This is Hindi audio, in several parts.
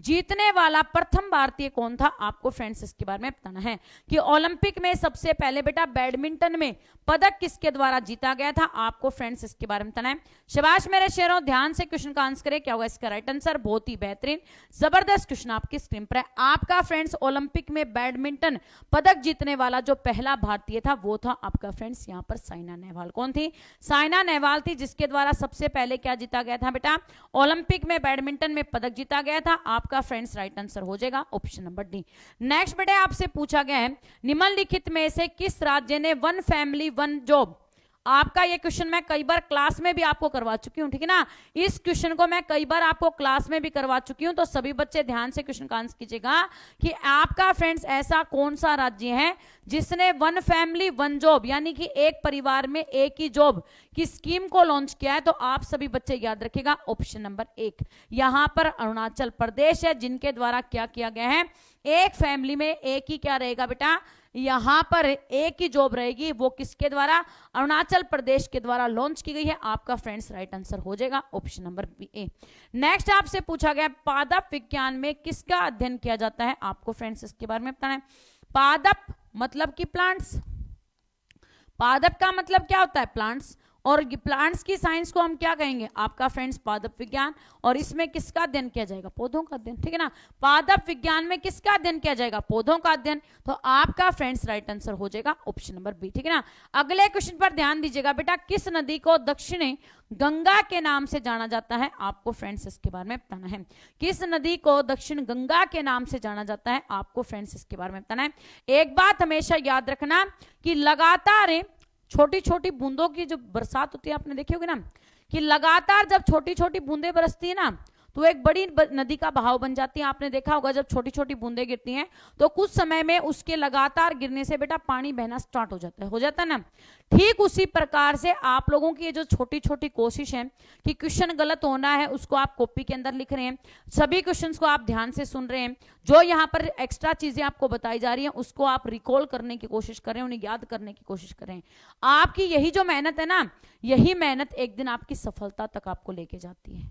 जीतने वाला प्रथम भारतीय कौन था, आपको फ्रेंड्स इसके बारे में बताना है कि ओलंपिक में सबसे पहले बेटा बैडमिंटन में पदक किसके द्वारा जीता गया था, आपको फ्रेंड्स इसके बारे में बताना है। शाबाश मेरे शेरों, ध्यान से क्वेश्चन का आंसर करें, क्या होगा इसका राइट आंसर। बहुत ही बेहतरीन, जबरदस्त क्वेश्चन आपकी स्क्रीन पर है। आपका फ्रेंड्स ओलंपिक में बैडमिंटन पदक जीतने वाला जो पहला भारतीय था वो था आपका फ्रेंड्स यहां पर साइना नेहवाल। कौन थी, साइना नेहवाल थी, जिसके द्वारा सबसे पहले क्या जीता गया था बेटा, ओलंपिक में बैडमिंटन में पदक जीता गया था। आपका फ्रेंड्स राइट आंसर हो जाएगा ऑप्शन नंबर डी। नेक्स्ट बेटे आपसे पूछा गया है निम्नलिखित में से किस राज्य ने वन फैमिली वन जॉब, आपका ये क्वेश्चन मैं कई बार क्लास में भी आपको करवा चुकी हूं, ठीक है ना, इस क्वेश्चन को मैं कई बार आपको क्लास में भी करवा चुकी हूं। तो सभी बच्चे ध्यान से क्वेश्चन का आंसर कीजिएगा कि आपका फ्रेंड्स ऐसा कौन सा राज्य है जिसने वन फैमिली वन जॉब यानी कि एक परिवार में एक ही जॉब की स्कीम को लॉन्च किया है। तो आप सभी बच्चे याद रखिएगा ऑप्शन नंबर 1, यहां पर अरुणाचल प्रदेश है, जिनके द्वारा क्या किया गया है, एक फैमिली में एक ही क्या रहेगा बेटा, यहां पर एक ही जॉब रहेगी, वो किसके द्वारा, अरुणाचल प्रदेश के द्वारा लॉन्च की गई है। आपका फ्रेंड्स राइट आंसर हो जाएगा ऑप्शन नंबर ए। नेक्स्ट आपसे पूछा गया पादप विज्ञान में किसका अध्ययन किया जाता है, आपको फ्रेंड्स इसके बारे में बताना है। पादप मतलब कि प्लांट्स, पादप का मतलब क्या होता है, प्लांट्स, और प्लांट्स की साइंस को हम क्या कहेंगे, आपका फ्रेंड्स पादप विज्ञान। और इसमें किसका अध्ययन किया जाएगा, पौधों का अध्ययन, ठीक है ना। पादप विज्ञान में किसका अध्ययन किया जाएगा, पौधों का अध्ययन। तो आपका फ्रेंड्स राइट आंसर हो जाएगा ऑप्शन नंबर बी, ठीक है ना। अगले क्वेश्चन पर ध्यान दीजिएगा बेटा, किस नदी को दक्षिणी गंगा के नाम से जाना जाता है, आपको फ्रेंड्स इसके बारे में बताना है। किस नदी को दक्षिण गंगा के नाम से जाना जाता है, आपको फ्रेंड्स इसके बारे में बताना है। एक बात हमेशा याद रखना कि लगातार छोटी छोटी बूंदों की जो बरसात होती है, आपने देखी होगी ना कि लगातार जब छोटी छोटी बूंदें बरसती है ना तो एक बड़ी नदी का बहाव बन जाती है। आपने देखा होगा जब छोटी छोटी बूंदें गिरती हैं तो कुछ समय में उसके लगातार गिरने से बेटा पानी बहना स्टार्ट हो जाता है ना। ठीक उसी प्रकार से आप लोगों की ये जो छोटी छोटी कोशिश है कि क्वेश्चन गलत होना है उसको आप कॉपी के अंदर लिख रहे हैं, सभी क्वेश्चंस को आप ध्यान से सुन रहे हैं, जो यहाँ पर एक्स्ट्रा चीजें आपको बताई जा रही हैं उसको आप रिकॉल करने की कोशिश कर रहे हैं, उन्हें याद करने की कोशिश कर रहे हैं। आपकी यही जो मेहनत है ना, यही मेहनत एक दिन आपकी सफलता तक आपको लेके जाती है,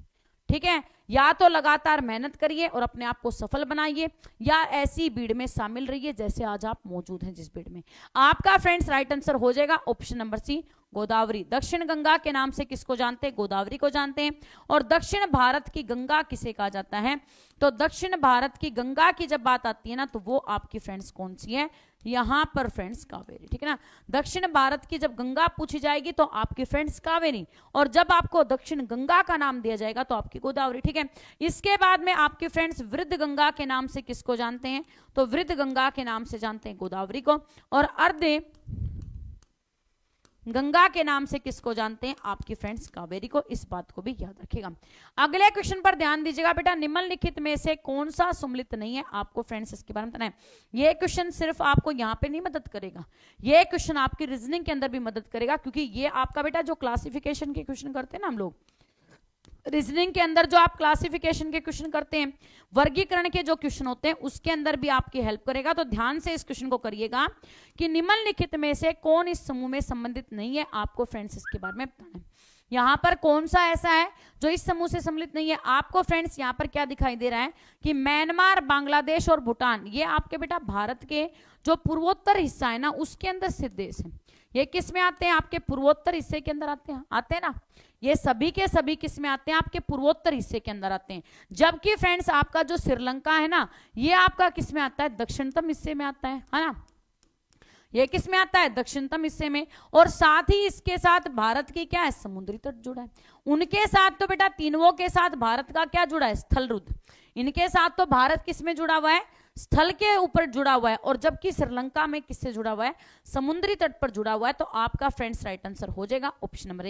ठीक है। या तो लगातार मेहनत करिए और अपने आप को सफल बनाइए, या ऐसी भीड़ में शामिल रहिए जैसे आज आप मौजूद हैं जिस भीड़ में। आपका फ्रेंड्स राइट आंसर हो जाएगा ऑप्शन नंबर सी, गोदावरी। दक्षिण गंगा के नाम से किसको जानते हैं, गोदावरी को जानते हैं। और दक्षिण भारत की गंगा किसे कहा जाता है, तो दक्षिण भारत की गंगा की जब बात आती है ना तो वो आपकी फ्रेंड्स कौन सी है, यहां पर फ्रेंड्स कावेरी, ठीक है ना। दक्षिण भारत की जब गंगा पूछी जाएगी तो आपकी फ्रेंड्स कावेरी, और जब आपको दक्षिण गंगा का नाम दिया जाएगा तो आपकी गोदावरी, ठीक है। इसके बाद में आपके फ्रेंड्स वृद्ध गंगा के नाम से किसको जानते हैं, तो वृद्ध गंगा के नाम से जानते हैं गोदावरी को। और अर्ध गंगा के नाम से किसको जानते हैं, आपकी फ्रेंड्स कावेरी को। इस बात को भी याद रखिएगा। अगले क्वेश्चन पर ध्यान दीजिएगा बेटा, निम्नलिखित में से कौन सा सम्मिलित नहीं है, आपको फ्रेंड्स इसके बारे में बताना है। ये क्वेश्चन सिर्फ आपको यहाँ पे नहीं मदद करेगा, ये क्वेश्चन आपकी रीजनिंग के अंदर भी मदद करेगा, क्योंकि ये आपका बेटा जो क्लासिफिकेशन के क्वेश्चन करते हैं ना हम लोग, रीजनिंग के अंदर जो आप क्लासिफिकेशन के क्वेश्चन करते हैं, वर्गीकरण के जो क्वेश्चन होते हैं, उसके अंदर भी आपकी हेल्प करेगा। तो ध्यान से इस क्वेश्चन को करिएगा कि निम्नलिखित में से कौन इस समूह में संबंधित नहीं है, आपको फ्रेंड्स इसके बारे में बताना है। यहां पर कौन सा ऐसा है जो इस समूह से सम्मिलित नहीं है, आपको फ्रेंड्स यहां पर क्या दिखाई दे रहा है कि म्यांमार, बांग्लादेश और भूटान, ये आपके बेटा भारत के जो पूर्वोत्तर हिस्सा है ना उसके अंदर स्थित देश है। ये किस में आते हैं, आपके पूर्वोत्तर हिस्से के अंदर आते हैं ना, ये सभी के सभी किस में आते हैं, आपके पूर्वोत्तर हिस्से के अंदर आते हैं। जबकि फ्रेंड्स आपका जो श्रीलंका है ना, ये आपका किस में आता है, दक्षिणतम हिस्से में आता है ना, ये किस में आता है, दक्षिणतम हिस्से में। और साथ ही इसके साथ भारत की क्या है, समुद्री तट जुड़ा है। उनके साथ तो बेटा तीनों के साथ भारत का क्या जुड़ा है, स्थल रुद्र। इनके साथ तो भारत किस में जुड़ा हुआ है, स्थल के ऊपर जुड़ा हुआ है। और जबकि श्रीलंका में किससे जुड़ा हुआ है, समुद्री तट पर जुड़ा हुआ है। तो आपका फ्रेंड्स राइट आंसर हो जाएगा ऑप्शन नंबर 1।